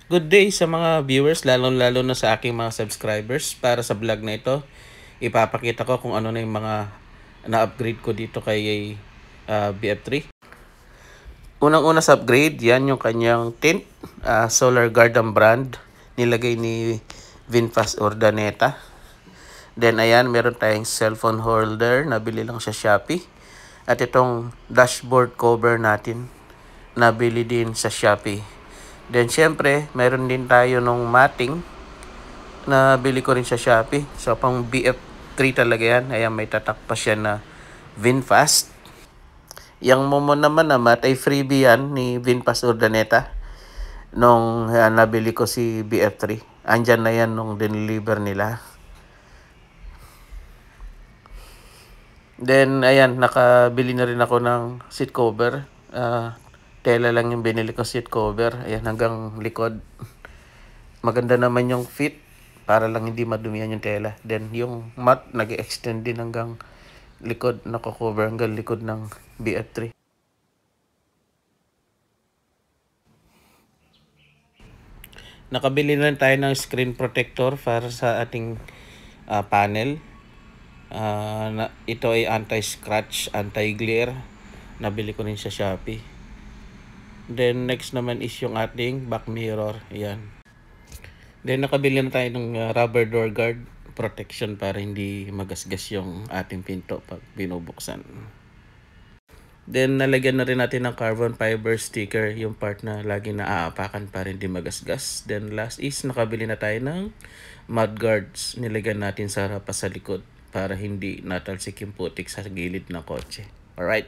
Good day sa mga viewers, lalo-lalo na sa aking mga subscribers. Para sa vlog na ito, ipapakita ko kung ano na yung mga na-upgrade ko dito kay BF3. Unang-una sa upgrade, yan yung kanyang tint, Solar Garden brand. Nilagay ni Vinfast Urdaneta. Then ayan, meron tayong cellphone holder, nabili lang sa Shopee. At itong dashboard cover natin, nabili din sa Shopee. Then syempre, meron din tayo nung matting na bili ko rin sa Shopee. So pang BF3 talaga yan. Ayan, may tatak pa siya na Vinfast. Yang momo naman na mat ay freebie yan ni Vinfast Urdaneta nung nabili ko si BF3. Andyan na yan nung dineliver nila. Then ayan, nakabili na rin ako ng seat cover. Tela lang yung binili ko seat cover. Ayan, hanggang likod. Maganda naman yung fit para lang hindi madumihan yung tela. Then yung mat nag-extend din hanggang likod, nako-cover hanggang likod ng BF3. Nakabili na tayo ng screen protector para sa ating panel. Ito ay anti-scratch, anti-glare. Nabili ko rin sa Shopee. Then next naman is yung ating back mirror. Ayan. Then nakabili na tayo ng rubber door guard protection para hindi magasgas yung ating pinto pag binubuksan. Then nalagyan na rin natin ng carbon fiber sticker, yung part na lagi naaapakan para hindi magasgas. Then last is nakabili na tayo ng mud guards. Nilagyan natin sa harapan sa likod para hindi natalsik yung putik sa gilid ng kotse. Alright.